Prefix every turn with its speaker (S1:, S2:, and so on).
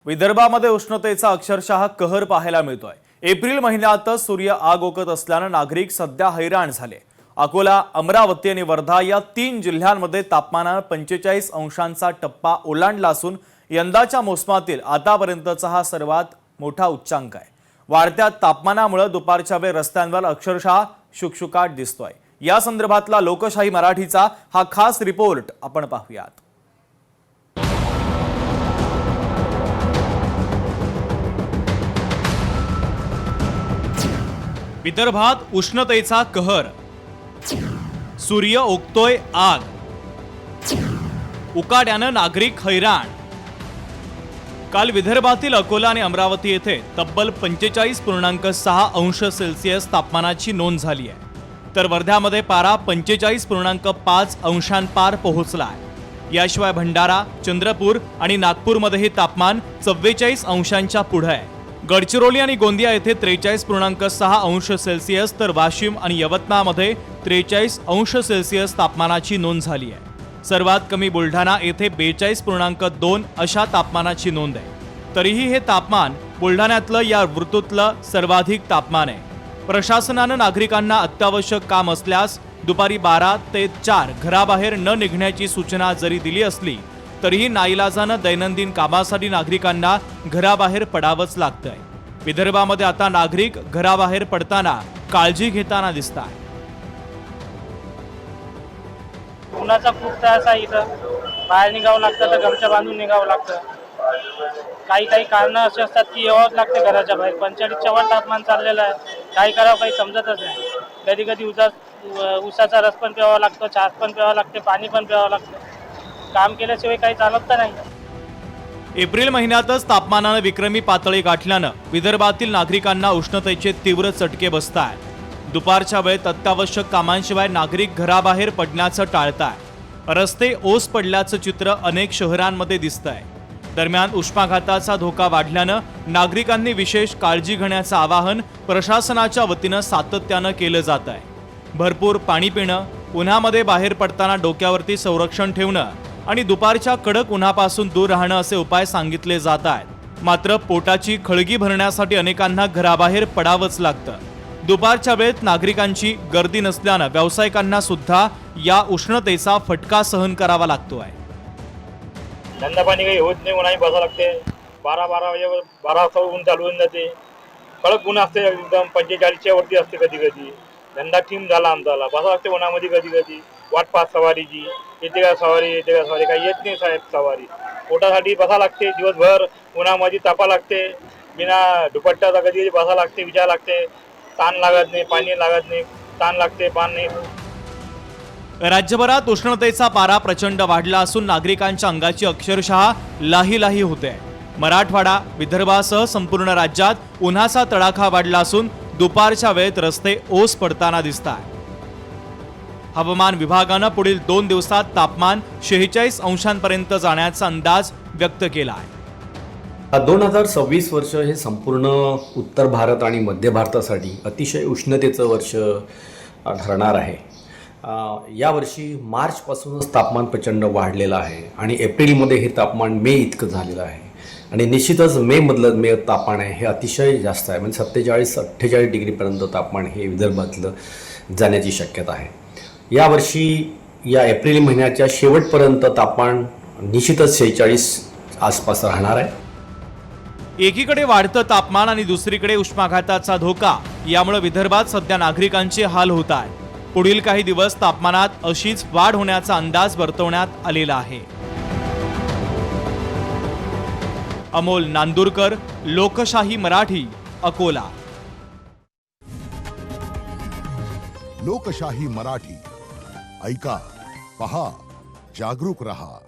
S1: विदर्भामध्ये उष्णतेचा अक्षरशः कहर पाहायला मिळतोय। एप्रिल महिन्यातच सूर्य आग ओकत असल्याने नागरिक सध्या हैराण झाले। अकोला, अमरावती आणि वर्धा या 3 जिल्ह्यांमध्ये तापमानाने 45 अंशांचा टप्पा ओलांडला असून यंदाच्या मोसमातील आतापर्यंतचा हा सर्वात मोठा उच्चांक आहे। वाढत्या तापमानामुळे दुपारच्या वेळी रस्त्यांवर अक्षरशः शुकशुकाट दिसतोय। या संदर्भातला लोकशाही मराठीचा हा खास रिपोर्ट आपण पाहूयात। विदर्भात उष्णतेचा कहर, सूर्य ओकतोय आग, उकाड्यानं नागरिक हैराण। काल विदर्भातील अकोला आणि अमरावती येथे तब्बल 45.6 अंश सेल्सिअस तापमानाची नोंद झाली आहे, तर वर्ध्यामध्ये पारा 45.5 अंशांपार पोहोचलाय। याशिवाय भंडारा, चंद्रपूर आणि नागपूरमध्येही तापमान 44 अंशांच्या पुढे आहे। गडचिरोली आणि गोंदिया येथे 43.6 अंश सेल्सिअस तर वाशिम आणि यवतमाळमध्ये 43 अंश सेल्सिअस तापमानाची नोंद झाली आहे। सर्वात कमी बुलढाणा येथे 42.2 अशा तापमानाची नोंद आहे। तरीही हे तापमान बुलढाण्यातलं या ऋतूतलं सर्वाधिक तापमान आहे। प्रशासनानं नागरिकांना अत्यावश्यक काम असल्यास दुपारी 12 ते 4 घराबाहेर न निघण्याची सूचना जरी दिली असली तरीही नाईलाजानं दैनंदिन कामासाठी नागरिकांना घराबाहेर पडावंच लागतंय। विदर्भामध्ये आता नागरिक घराबाहेर पडताना काळजी घेताना दिसतात।
S2: उन्हाचा खूप त्रास आहे। इथं बाहेर निघावं लागतं तर गमछा बांधून निघावं लागतं। काही कारणं अशी असतात की यावंच लागते घराच्या बाहेर। 45च्या वर तापमान चाललेलं आहे, काय करावं काही समजतच नाही। कधी उसाचा रस पण प्यावा लागतो, चहा पण प्यावा लागते, पाणी पण प्यावं लागतं। काम केल्याशिवाय काही चालत नाही।
S1: एप्रिल महिन्यातच तापमानाने विक्रमी पातळी गाठल्यानं विदर्भातील नागरिकांना उष्णतेचे तीव्र चटके बसतायत। दुपारच्या वेळेत अत्यावश्यक कामांशिवाय नागरिक घराबाहेर पडण्याचं टाळतायत। रस्ते ओस पडल्याचं चित्र अनेक शहरांमध्ये दिसतंय। दरम्यान उष्माघाताचा धोका वाढल्यानं नागरिकांनी विशेष काळजी घेण्याचं आवाहन प्रशासनाच्या वतीनं सातत्यानं केलं जात आहे। भरपूर पाणी पिणं, उन्हामध्ये बाहेर पडताना डोक्यावरती संरक्षण ठेवणं आणि दुपारच्या कडक उन्हापासून दूर राहणं असे उपाय सांगितले जात आहेत। मात्र पोटाची खळगी भरण्यासाठी अनेकांना घराबाहेर पडावंच लागतं। दुपारच्या वेळेत नागरिकांची गर्दी नसल्यानं व्यावसायिकांना सुद्धा या उष्णतेचा फटका सहन करावा लागतोय।
S3: धंदा पाणी काही होत नाही, उन्हाळी बसावं लागते। 12 वाजता ऊन चालू होऊन जाते। कडक ऊन असते, एकदम 45च्या वरती असते। कधी धंदा टीम झाला आमचा, बसावं लागते उन्हामध्ये। कधी वाट पाहत सवारीची, येते का सवारी काही येत नाही साहेब सवारी। पोटासाठी बसा लागते, दिवसभर उन्हामध्ये तापा लागते। बिना दुपट्ट्याचा कधी बसा लागते, विचार लागते। ताण लागत नाही, पाणी लागत नाही, ताण लागते पाणी।
S1: राज्यभरात उष्णतेचा पारा प्रचंड वाढला असून नागरिकांच्या अंगाची अक्षरशः लाही होते। मराठवाडा, विदर्भासह संपूर्ण राज्यात उन्हाचा तडाखा वाढला असून दुपारच्या वेळेत रस्ते ओस पडताना दिसतात। हवामान विभागानं पुढील 2 दिवसात तापमान 46 अंशांपर्यंत जाण्याचा अंदाज व्यक्त केला आहे।
S4: 2026 वर्ष हे संपूर्ण उत्तर भारत आणि मध्य भारतासाठी अतिशय उष्णतेचं वर्ष ठरणार आहे। यावर्षी मार्चपासूनच तापमान प्रचंड वाढलेलं आहे आणि एप्रिलमध्ये हे तापमान मे इतकं झालेलं आहे आणि निश्चितच मे तापमान आहे हे अतिशय जास्त आहे। म्हणजे 47-48 डिग्रीपर्यंत तापमान हे विदर्भातलं जाण्याची शक्यता आहे। यावर्षी या एप्रिल महिन्याच्या शेवटपर्यंत तापमान निश्चितच 46 आसपास राहणार आहे।
S1: एकीकडे वाढतं तापमान आणि दुसरीकडे उष्माघाताचा धोका, यामुळे विदर्भात सध्या नागरिकांचे हाल होत आहेत। पुढील काही दिवस तापमानात अशीच वाढ होण्याचा अंदाज वर्तवण्यात आलेला आहे। अमोल नांदुरकर, लोकशाही मराठी, अकोला।
S5: लोकशाही मराठी ऐका, पहा, जागरूक रहा।